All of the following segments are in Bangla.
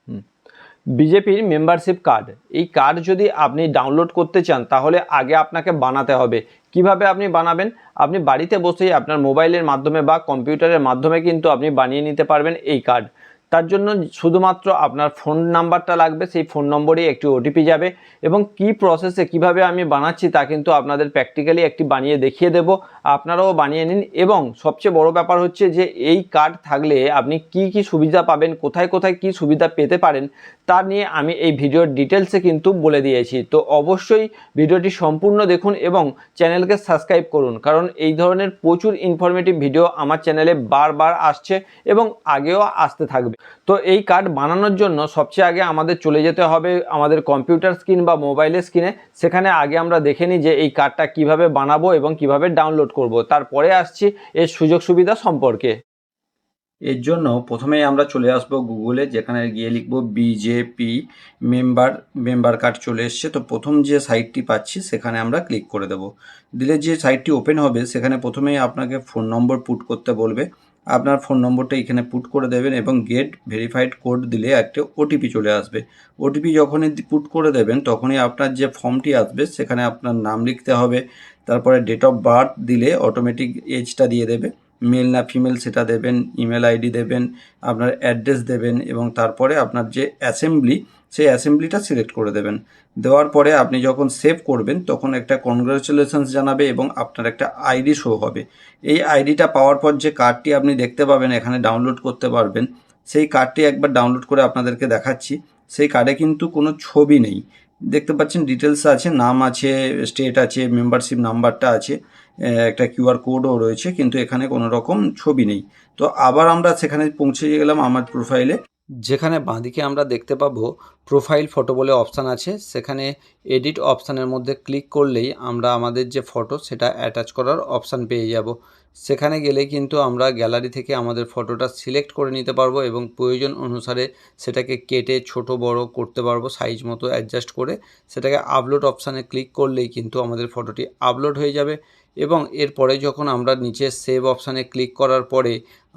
হুম। বিজেপির মেম্বারশিপ কার্ড, এই কার্ড যদি আপনি ডাউনলোড করতে চান তাহলে আগে আপনাকে বানাতে হবে। কিভাবে আপনি বানাবেন? আপনি বাড়িতে বসেই আপনার মোবাইলের মাধ্যমে বা কম্পিউটারের মাধ্যমে কিন্তু আপনি বানিয়ে নিতে পারবেন এই কার্ড। তার জন্য শুধুমাত্র আপনার ফোন নাম্বারটা লাগবে, সেই ফোন নম্বরেই একটি ওটিপি যাবে এবং কি প্রসেসে কিভাবে আমি বানাচ্ছি তা কিন্তু আপনাদের প্র্যাকটিক্যালি একটি বানিয়ে দেখিয়ে দেব। আপনারাও বানিয়ে নিন এবং সবচেয়ে বড় ব্যাপার হচ্ছে যে এই কার্ড থাকলে আপনি কি কি সুবিধা পাবেন, কোথায় কোথায় কি সুবিধা পেতে পারেন তা নিয়ে আমি এই ভিডিওর ডিটেলসে কিন্তু বলে দিয়েছি। তো অবশ্যই ভিডিওটি সম্পূর্ণ দেখুন এবং চ্যানেলকে সাবস্ক্রাইব করুন, কারণ এই ধরনের প্রচুর ইনফরমেটিভ ভিডিও আমার চ্যানেলে বারবার আসছে এবং আগেও আসতে থাকবে। তো এই কার্ড বানানোর জন্য সবচেয়ে আগে আমাদের চলে যেতে হবে আমাদের কম্পিউটার স্ক্রিন বা মোবাইলের স্ক্রিনে। সেখানে আগে আমরা দেখে নিই যে এই কার্ডটা কিভাবে বানাবো এবং কিভাবে ডাউনলোড করব। তারপরে আসছি এর সুযোগ সুবিধা সম্পর্কে। এর জন্য প্রথমেই আমরা চলে আসব গুগলে, যেখানে গিয়ে লিখব বিজেপি মেম্বার কার্ড। চলে এসছে। তো প্রথম যে সাইটটি পাচ্ছি সেখানে আমরা ক্লিক করে দেব। দিলে যে সাইটটি ওপেন হবে সেখানে প্রথমেই আপনাকে ফোন নম্বর পুট করতে বলবে। আপনার ফোন নম্বরটা এখানে পুট করে দেবেন এবং গেট ভেরিফাইড কোড দিলে একটা ওটিপি চলে আসবে। ওটিপি যখনই পুট করে দেবেন তখনই আপনার যে ফর্মটি আসবে সেখানে আপনার নাম লিখতে হবে। তারপরে ডেট অফ বার্থ দিলে অটোমেটিক এজটা দিয়ে দেবে, মেল না ফিমেল সেটা দেবেন, ইমেল আইডি দেবেন, আপনার অ্যাড্রেস দেবেন এবং তারপরে আপনার যে অ্যাসেম্বলি সেই অ্যাসেম্বলিটা সিলেক্ট করে দেবেন। দেওয়ার পরে আপনি যখন সেভ করবেন তখন একটা কনগ্রাচুলেশনস জানাবে এবং আপনার একটা আইডি শো হবে। এই আইডিটা পাওয়ার পর যে কার্ডটি আপনি দেখতে পাবেন এখানে ডাউনলোড করতে পারবেন, সেই কার্ডটি একবার ডাউনলোড করে আপনাদেরকে দেখাচ্ছি। সেই কার্ডে কিন্তু কোনো ছবি নেই, দেখতে পাচ্ছেন ডিটেলস আছে, নাম আছে, স্টেট আছে, মেম্বারশিপ নাম্বারটা আছে, একটা কিউআর কোডও রয়েছে, কিন্তু এখানে কোনো রকম ছবি নেই। তো আবার আমরা সেখানে পৌঁছে গেলাম আমার প্রোফাইলে, যেখানে বাঁদিকে আমরা দেখতে পাবো প্রোফাইল ফটো বলে অপশান আছে। সেখানে এডিট অপশানের মধ্যে ক্লিক করলেই আমরা আমাদের যে ফটো সেটা অ্যাটাচ করার অপশান পেয়ে যাব। সেখানে গেলে কিন্তু আমরা গ্যালারি থেকে আমাদের ফটোটা সিলেক্ট করে নিতে পারবো এবং প্রয়োজন অনুসারে সেটাকে কেটে ছোট বড় করতে পারবো, সাইজ মতো অ্যাডজাস্ট করে। সেটাকে আপলোড অপশানে ক্লিক করলেই কিন্তু আমাদের ফটোটি আপলোড হয়ে যাবে এবং এরপরে যখন আমরা নিচে সেভ অপশানে ক্লিক করার পরে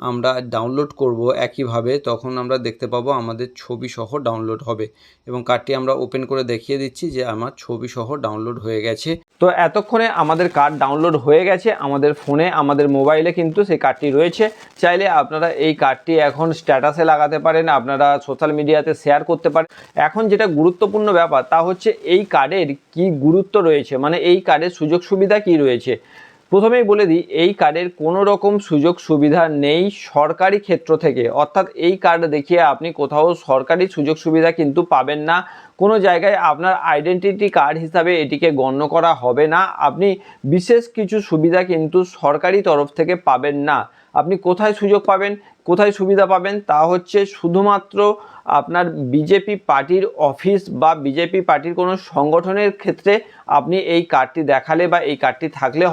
আমরা ডাউনলোড করব একইভাবে, তখন আমরা দেখতে পাবো আমাদের ছবি সহ ডাউনলোড হবে এবং কার্ডটি আমরা ওপেন করে দেখিয়ে দিচ্ছি যে আমার ছবি সহ ডাউনলোড হয়ে গেছে। তো এতক্ষণে আমাদের কার্ড ডাউনলোড হয়ে গেছে আমাদের ফোনে, আমাদের মোবাইলে কিন্তু সেই কার্ডটি রয়েছে। চাইলে আপনারা এই কার্ডটি এখন স্ট্যাটাসে লাগাতে পারেন, আপনারা সোশ্যাল মিডিয়াতে শেয়ার করতে পারেন। এখন যেটা গুরুত্বপূর্ণ ব্যাপার তা হচ্ছে এই কার্ডের কি গুরুত্ব রয়েছে, মানে এই কার্ডের সুযোগ সুবিধা কি রয়েছে। প্রথমেই বলে দিই, এই কার্ডের কোনো রকম সুযোগ সুবিধা নেই সরকারি ক্ষেত্র থেকে, অর্থাৎ এই কার্ড দেখিয়ে আপনি কোথাও সরকারি সুযোগ সুবিধা কিন্তু পাবেন না। কোনো জায়গায় আপনার আইডেন্টিটি কার্ড হিসাবে এটিকে গণ্য করা হবে না। আপনি বিশেষ কিছু সুবিধা কিন্তু সরকারি তরফ থেকে পাবেন না। আপনি কোথায় সুযোগ পাবেন, কোথায় সুবিধা পাবেন, তা হচ্ছে শুধুমাত্র আপনার বিজেপি পার্টির অফিস বা বিজেপি পার্টির কোনো সংগঠনের ক্ষেত্রে আপনি এই কার্ডটি দেখালে বা এই কার্ডটি থাকলে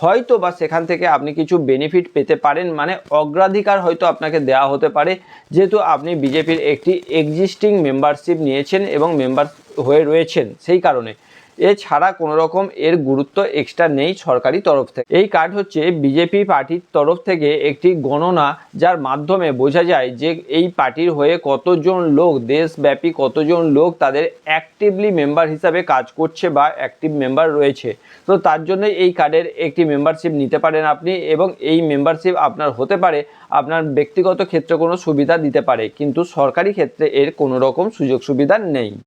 হয়তো বা সেখান থেকে আপনি কিছু বেনিফিট পেতে পারেন, মানে অগ্রাধিকার হয়তো আপনাকে দেওয়া হতে পারে, যেহেতু আপনি বিজেপির একটি এক্সিস্টিং মেম্বারশিপ নিয়েছেন এবং মেম্বার হয়ে রয়েছেন সেই কারণে। এছাড়া কোনো রকম এর গুরুত্ব এক্সট্রা নেই সরকারি তরফ থেকে। এই কার্ড হচ্ছে বিজেপি পার্টির তরফ থেকে একটি গণনা, যার মাধ্যমে বোঝা যায় যে এই পার্টির হয়ে কতজন লোক, দেশব্যাপী কতজন লোক তাদের অ্যাক্টিভলি মেম্বার হিসাবে কাজ করছে বা অ্যাক্টিভ মেম্বার রয়েছে। তো তার জন্য এই কার্ডের একটি মেম্বারশিপ নিতে পারেন আপনি এবং এই মেম্বারশিপ আপনার হতে পারে আপনার ব্যক্তিগত ক্ষেত্রে কোনো সুবিধা দিতে পারে, কিন্তু সরকারি ক্ষেত্রে এর কোনো রকম সুযোগ সুবিধা নেই।